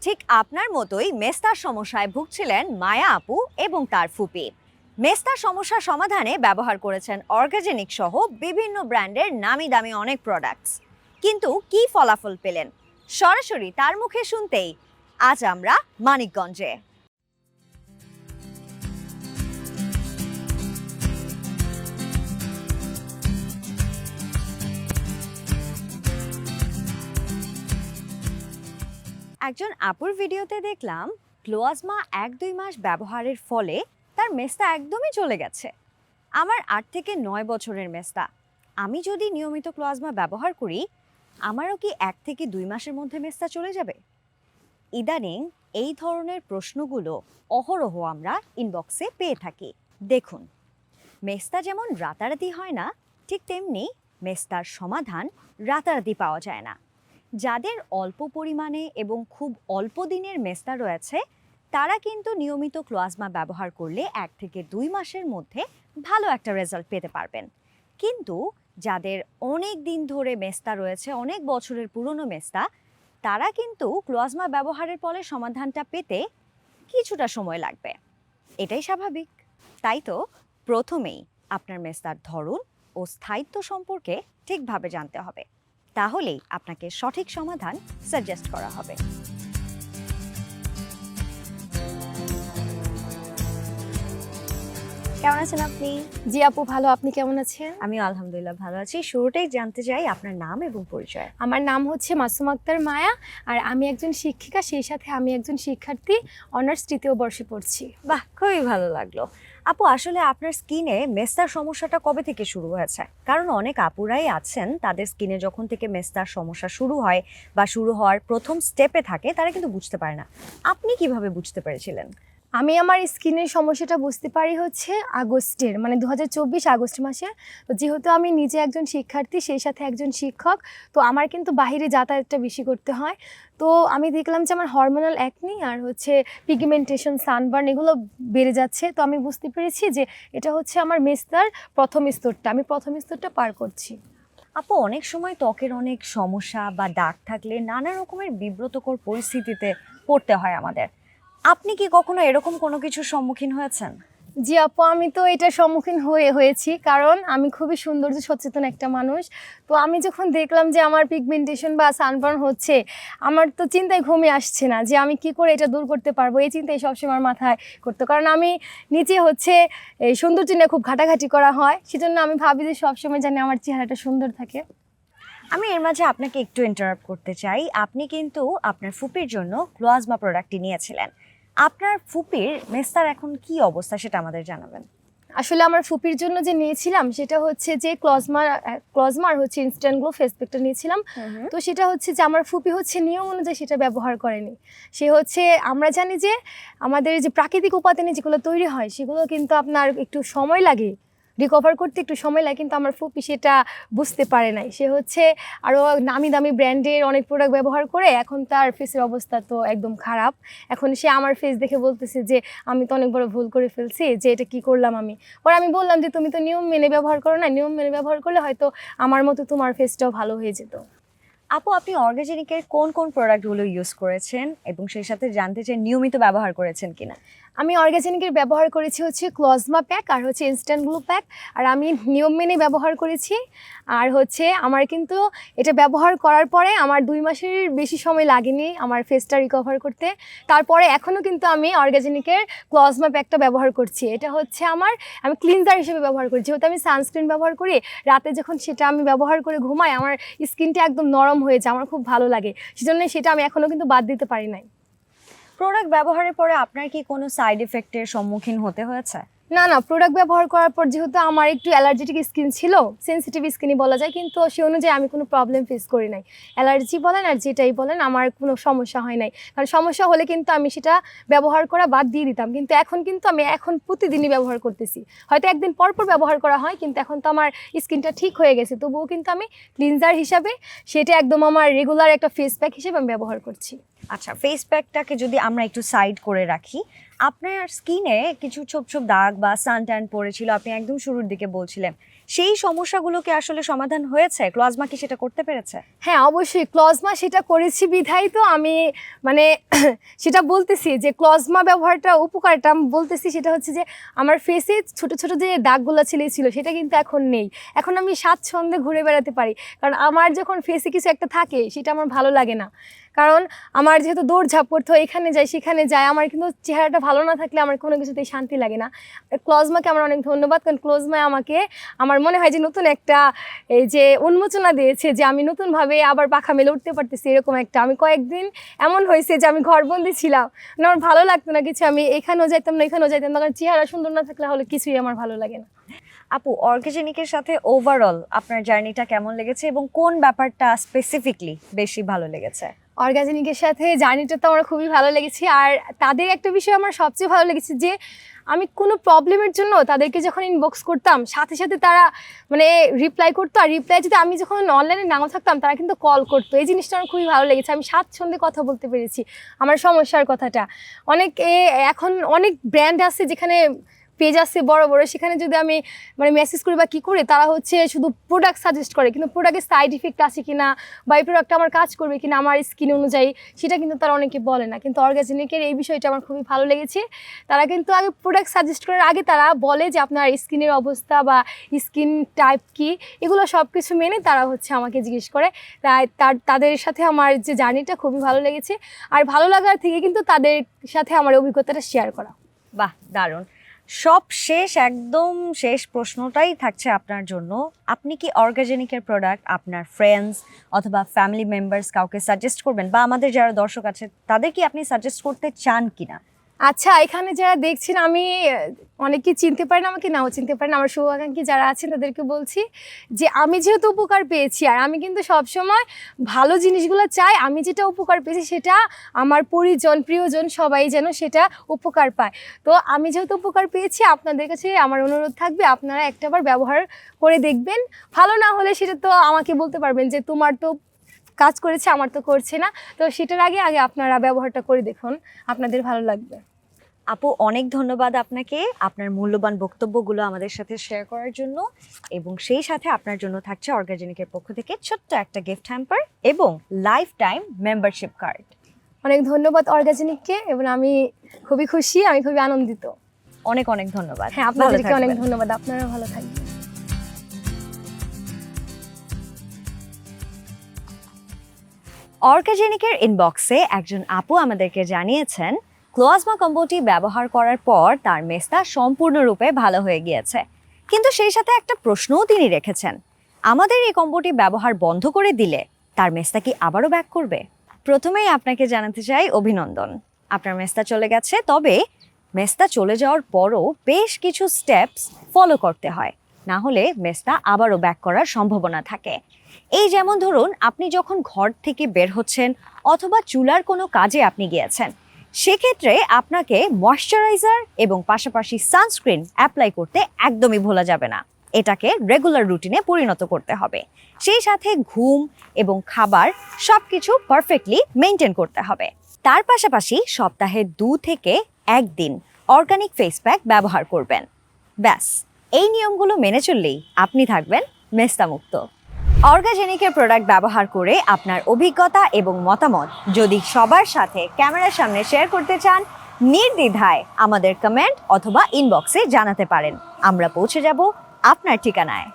ঠিক আপনার মতোই মেস্তার সমস্যায় ভুগছিলেন মায়া আপু এবং তার ফুপি। মেস্তার সমস্যার সমাধানে ব্যবহার করেছেন অর্গাজেনিক সহ বিভিন্ন ব্র্যান্ডের নামি দামি অনেক প্রোডাক্টস। কিন্তু কি ফলাফল পেলেন সরাসরি তার মুখে শুনতেই আজ আমরা মানিকগঞ্জে। একজন আপুর ভিডিওতে দেখলাম ক্লোয়াজমা 1-2 মাস ব্যবহারের ফলে তার মেস্তা একদমই চলে গেছে। আমার 8 থেকে 9 বছরের মেস্তা, আমি যদি নিয়মিত ক্লোয়াজমা ব্যবহার করি আমারও কি 1 থেকে 2 মাসের মধ্যে মেস্তা চলে যাবে? ইদানিং এই ধরনের প্রশ্নগুলো অহরহ আমরা ইনবক্সে পেয়ে থাকি। দেখুন, মেস্তা যেমন রাতারাতি হয় না, ঠিক তেমনি মেস্তার সমাধান রাতারাতি পাওয়া যায় না। যাদের অল্প পরিমাণে এবং খুব অল্প দিনের মেস্তা রয়েছে তারা কিন্তু নিয়মিত ক্লোয়াজমা ব্যবহার করলে 1 থেকে 2 মাসের মধ্যে ভালো একটা রেজাল্ট পেতে পারবেন। কিন্তু যাদের অনেক দিন ধরে মেস্তা রয়েছে, অনেক বছরের পুরনো মেস্তা, তারা কিন্তু ক্লোয়াজমা ব্যবহারের ফলে সমাধানটা পেতে কিছুটা সময় লাগবে। এটাই স্বাভাবিক। তাই তো প্রথমেই আপনার মেস্তার ধরন ও স্থায়িত্ব সম্পর্কে ঠিকভাবে জানতে হবে, তাহলেই আপনাকে সঠিক সমাধান সাজেস্ট করা হবে। কেমন আছেন আপনি? জি আপু, ভালো। আপনি কেমন আছেন? আমি আলহামদুলিল্লাহ ভালো আছি। শুরুতেই জানতে চাই আপনার নাম এবং পরিচয়। আমার নাম হচ্ছে মাসুম আক্তার মায়া, আর আমি একজন শিক্ষিকা, সেই সাথে আমি একজন শিক্ষার্থী, অনার্স 3য় বর্ষে পড়ছি। বাহ, খুবই ভালো লাগলো। আপু, আসলে আপনার স্কিনে মেস্তার সমস্যাটা কবে থেকে শুরু হয়েছে? কারণ অনেক আপুরাই আছেন তাদের স্কিনে যখন থেকে মেস্তার সমস্যা শুরু হয় বা শুরু হওয়ার প্রথম স্টেপে থাকে তারা কিন্তু বুঝতে পারে না। আপনি কিভাবে বুঝতে পেরেছিলেন? আমি আমার স্কিনের সমস্যাটা বুঝতে পারি হচ্ছে আগস্টের, মানে 2024 আগস্ট মাসে। তো যেহেতু আমি নিজে একজন শিক্ষার্থী, সেই সাথে একজন শিক্ষক, তো আমার কিন্তু বাইরে যাতায়াতটা বেশি করতে হয়। তো আমি দেখলাম যে আমার হরমোনাল অ্যাকনি আর হচ্ছে পিগমেন্টেশন, সানবার্ন এগুলো বেড়ে যাচ্ছে। তো আমি বুঝতে পেরেছি যে এটা হচ্ছে আমার মেস্তার প্রথম স্তরটা, আমি প্রথম স্তরটা পার করছি। আপু, অনেক সময় ত্বকের অনেক সমস্যা বা দাগ থাকলে নানা রকমের বিব্রতকর পরিস্থিতিতে পড়তে হয় আমাদের। আপনি কি কখনো এরকম কোনো কিছুর সম্মুখীন হয়েছেন? জি আপু, আমি তো এটার সম্মুখীন হয়েছি, কারণ আমি খুবই সৌন্দর্য সচেতন একটা মানুষ। তো আমি যখন দেখলাম যে আমার পিগমেন্টেশন বা সানবার্ন হচ্ছে, আমার তো চিন্তায় ঘুমিয়ে আসছে না যে আমি কি করে এটা দূর করতে পারবো। এই চিন্তাই সবসময় আমার মাথায় করতো, কারণ আমি নিজে হচ্ছে এই সৌন্দর্য নিয়ে খুব ঘাটাঘাটি করা হয়, সেজন্য আমি ভাবি যে সবসময় জানি আমার চেহারাটা সুন্দর থাকে। আমি এর মাঝে আপনাকে একটু ইন্টারাপ্ট করতে চাই। আপনি কিন্তু আপনার ফুপির জন্য ক্লোয়াজমা প্রোডাক্টটি নিয়েছিলেন। আপনার ফুপির মেস্তার এখন কি অবস্থা সেটা আমাদের জানাবেন। আসলে আমার ফুপির জন্য যে নিয়েছিলাম সেটা হচ্ছে যে ক্লজমার হচ্ছে ইনস্ট্যান্ট গ্লো ফেস প্যাকটা নিয়েছিলাম। তো সেটা হচ্ছে যে আমার ফুপি হচ্ছে নিয়ম অনুযায়ী সেটা ব্যবহার করেনি। সে হচ্ছে, আমরা জানি যে আমাদের যে প্রাকৃতিক উপাদানে যেগুলো তৈরি হয় সেগুলো কিন্তু আপনার একটু সময় লাগে, রিকভার করতে একটু সময় লাগে, কিন্তু আমার ফুপি সেটা বুঝতে পারে নাই। সে হচ্ছে আরও নামি দামি ব্র্যান্ডের অনেক প্রোডাক্ট ব্যবহার করে এখন তার ফেসের অবস্থা তো একদম খারাপ। এখন সে আমার ফেস দেখে বলতেছে যে আমি তো অনেক বড় ভুল করে ফেলছি, যে এটা কি করলাম আমি। পরে আমি বললাম যে তুমি তো নিয়ম মেনে ব্যবহার করো না, নিয়ম মেনে ব্যবহার করলে হয়তো আমার মতো তোমার ফেসটাও ভালো হয়ে যেত। আপু, আপনি অর্গাজেনিকের কোন কোন প্রোডাক্টগুলো ইউজ করেছেন এবং সেই সাথে জানতে চাই নিয়মিত ব্যবহার করেছেন কিনা? আমি অর্গাজেনিকের ব্যবহার করেছি হচ্ছে ক্লজমা প্যাক আর হচ্ছে ইনস্ট্যান্ট গ্লো প্যাক, আর আমি নিয়ম মেনে ব্যবহার করেছি। আর হচ্ছে আমার কিন্তু এটা ব্যবহার করার পরে আমার 2 মাসের বেশি সময় লাগেনি আমার ফেসটা রিকভার করতে। তারপরে এখনও কিন্তু আমি অর্গাজেনিকের ক্লজমা প্যাকটা ব্যবহার করছি। এটা হচ্ছে আমি ক্লিনজার হিসেবে ব্যবহার করি, যেহেতু আমি সানস্ক্রিন ব্যবহার করি। রাতে যখন সেটা আমি ব্যবহার করে ঘুমাই আমার স্কিনটা একদম নরম হয়ে যায়, আমার খুব ভালো লাগে, সেজন্য সেটা আমি এখনও কিন্তু বাদ দিতে পারি নাই। প্রোডাক্ট ব্যবহারের পরে আপনার কি কোনো সাইড এফেক্টের সম্মুখীন হতে হয়েছে? না না, প্রোডাক্ট ব্যবহার করার পর যেহেতু আমার একটু অ্যালার্জেটিক স্কিন ছিল, সেনসিটিভ স্কিনই বলা যায়, কিন্তু সে অনুযায়ী আমি কোনো প্রবলেম ফেস করি নাই। অ্যালার্জি বলেন আর যেটাই বলেন, আমার কোনো সমস্যা হয় নাই। কারণ সমস্যা হলে কিন্তু আমি সেটা ব্যবহার করা বাদ দিয়ে দিতাম, কিন্তু আমি এখন প্রতিদিনই ব্যবহার করতেছি। হয়তো একদিন পর পর ব্যবহার করা হয়, কিন্তু এখন তো আমার স্কিনটা ঠিক হয়ে গেছে, তবুও কিন্তু আমি ক্লিনজার হিসাবে সেটা একদম আমার রেগুলার একটা ফেস প্যাক হিসেবে আমি ব্যবহার করছি। আচ্ছা, ফেস প্যাকটাকে যদি আমরা একটু সাইড করে রাখি, আপনার স্কিনে কিছু ছোপ ছোপ দাগ বা সান ট্যান পড়েছিল আপনি একদম শুরুর দিকে বলছিলেন, সেই সমস্যাগুলো কি আসলে সমাধান হয়েছে? ক্লোজমা কি সেটা করতে পেরেছে? হ্যাঁ, অবশ্যই ক্লজমা সেটা করেছি বিধায় তো আমি মানে সেটা বলতেছি যে ক্লজমা ব্যবহারটা উপকারটা আমি বলতেছি, সেটা হচ্ছে যে আমার ফেসে ছোট ছোট যে দাগগুলো ছিল সেটা কিন্তু এখন নেই। এখন আমি স্বাচ্ছন্দ্যে ঘুরে বেড়াতে পারি, কারণ আমার যখন ফেসে কিছু একটা থাকে সেটা আমার ভালো লাগে না। কারণ আমার যেহেতু দৌড়ঝাঁপ করতে হয়, এখানে যাই সেখানে যাই, আমার কিন্তু চেহারাটা ভালো না থাকলে আমার কোনো কিছুতেই শান্তি লাগে না। ক্লজমাকে আমার অনেক ধন্যবাদ, কারণ ক্লজমায় আমাকে আমার মনে হয় যে নতুন একটা এই যে উন্মোচনা দিয়েছে, যে আমি নতুনভাবে আবার পাখা মেলে উঠতে পারতেছি। এরকম একটা আমি কয়েকদিন এমন হয়েছে যে আমি ঘরবন্দি ছিলাম, মানে আমার ভালো লাগতো না কিছু, আমি এখানেও যাইতাম না এখানেও যাইতাম না, কারণ চেহারা সুন্দর না থাকলে হলে কিছুই আমার ভালো লাগে না। আপু, অর্গাজেনিকের সাথে ওভারঅল আপনার জার্নিটা কেমন লেগেছে এবং কোন ব্যাপারটা স্পেসিফিকলি বেশি ভালো লেগেছে? অর্গাজেনিকের সাথে জার্নিটা তো আমার খুবই ভালো লেগেছে, আর তাদের একটা বিষয় আমার সবচেয়ে ভালো লেগেছে যে আমি কোনো প্রবলেমের জন্য তাদেরকে যখন ইনবক্স করতাম সাথে সাথে তারা মানে রিপ্লাই করতো, আর রিপ্লাই যদি আমি যখন অনলাইনে নাও থাকতাম তারা কিন্তু কল করতো। এই জিনিসটা আমার খুবই ভালো লেগেছে, আমি স্বাচ্ছন্দ্যে কথা বলতে পেরেছি আমার সমস্যার কথাটা। এখন অনেক ব্র্যান্ড আছে যেখানে পেজ আছে বড় বড়, সেখানে যদি আমি মানে মেসেজ করি বা কী করে, তারা হচ্ছে শুধু প্রোডাক্ট সাজেস্ট করে, কিন্তু প্রোডাক্টের সাইড ইফেক্ট আছে কিনা বা এই প্রোডাক্টটা আমার কাজ করবে কিনা আমার স্কিন অনুযায়ী সেটা কিন্তু তারা অনেকে বলে না। কিন্তু অর্গাজেনিকের এই বিষয়টা আমার খুবই ভালো লেগেছে। তারা কিন্তু আগে প্রোডাক্ট সাজেস্ট করার আগে তারা বলে যে আপনার স্কিনের অবস্থা বা স্কিন টাইপ কি, এগুলো সব কিছু মেনে তারা হচ্ছে আমাকে জিজ্ঞেস করে। তাই তাদের সাথে আমার যে জার্নিটা খুবই ভালো লেগেছে, আর ভালো লাগার থেকে কিন্তু তাদের সাথে আমার অভিজ্ঞতাটা শেয়ার করা। বাহ, দারুণ। সব শেষ, একদম শেষ প্রশ্নটাই থাকছে আপনার জন্য। আপনি কি অর্গাজেনিকের প্রোডাক্ট আপনার ফ্রেন্ডস অথবা ফ্যামিলি মেম্বার্স কাউকে সাজেস্ট করবেন, বা আমাদের যারা দর্শক আছে তাদের কি আপনি সাজেস্ট করতে চান কিনা? আচ্ছা, এখানে যারা দেখছেন আমি অনেকে চিনতে পারেন আমাকে, নাও চিনতে পারেন, আমার শুভাকাঙ্ক্ষী যারা আছেন তাদেরকে বলছি যে আমি যেহেতু উপকার পেয়েছি, আর আমি কিন্তু সবসময় ভালো জিনিসগুলো চাই, আমি যেটা উপকার পেয়েছি সেটা আমার পরিজন প্রিয়জন সবাই যেন সেটা উপকার পায়। তো আমি যেহেতু উপকার পেয়েছি, আপনাদের কাছে আমার অনুরোধ থাকবে আপনারা একটাবার ব্যবহার করে দেখবেন। ভালো না হলে সেটা তো আমাকে বলতে পারবেন যে তোমার তো কাজ করেছে আমার তো করছে না, তো সেটার আগে আগে আপনারা ব্যবহারটা করে দেখুন, আপনাদের ভালো লাগবে। আপু, অনেক ধন্যবাদ আপনাকে আপনার মূল্যবান বক্তব্যগুলো আমাদের সাথে শেয়ার করার জন্য, এবং সেই সাথে আপনার জন্য থাকছে অর্গাজেনিকের পক্ষ থেকে ছোট্ট একটা গিফট হ্যাম্পার এবং লাইফ টাইম মেম্বারশিপ কার্ড। অনেক ধন্যবাদ অর্গাজেনিককে, এবং আমি খুবই খুশি, আমি খুবই আনন্দিত। অনেক অনেক ধন্যবাদ। হ্যাঁ, আপনাদেরকে অনেক ধন্যবাদ, আপনারা ভালো থাকবেন। অর্গাজেনিকের ইনবক্সে একজন আপু আমাদেরকে জানিয়েছেন ক্লোজমা কম্বোটি ব্যবহার করার পর তার মেস্তা সম্পূর্ণরূপে ভালো হয়ে গিয়েছে, কিন্তু সেই সাথে একটা প্রশ্নও তিনি রেখেছেন, আমাদের এই কম্বোটি ব্যবহার বন্ধ করে দিলে তার মেস্তা কি আবারও ব্যাক করবে? প্রথমেই আপনাকে জানাতে চাই অভিনন্দন, আপনার মেস্তা চলে গেছে। তবে মেস্তা চলে যাওয়ার পরও বেশ কিছু স্টেপস ফলো করতে হয়, না হলে মেস্তা আবারও ব্যাক করার সম্ভাবনা থাকে। এই যেমন ধরুন, আপনি যখন ঘর থেকে বের হচ্ছেন অথবা চুলার কোনো কাজে আপনি গিয়েছেন, সেক্ষেত্রে আপনাকে ময়শ্চারাইজার এবং পাশাপাশি সানস্ক্রিন অ্যাপ্লাই করতে একদমই ভোলা যাবে না। এটাকে রেগুলার রুটিনে পরিণত করতে হবে। সেই সাথে ঘুম এবং খাবার সবকিছু পারফেক্টলি মেনটেন করতে হবে। তার পাশাপাশি সপ্তাহে 2 থেকে 1 দিন অর্গানিক ফেস প্যাক ব্যবহার করবেন। ব্যাস, এই নিয়মগুলো মেনে চললেই আপনি থাকবেন মেস্তা মুক্ত। অর্গাজেনিকের প্রোডাক্ট ব্যবহার করে আপনার অভিজ্ঞতা এবং মতামত যদি সবার সাথে ক্যামেরার সামনে শেয়ার করতে চান, নির্দ্বিধায় আমাদের কমেন্ট অথবা ইনবক্সে জানাতে পারেন। আমরা পৌঁছে যাব আপনার ঠিকানায়।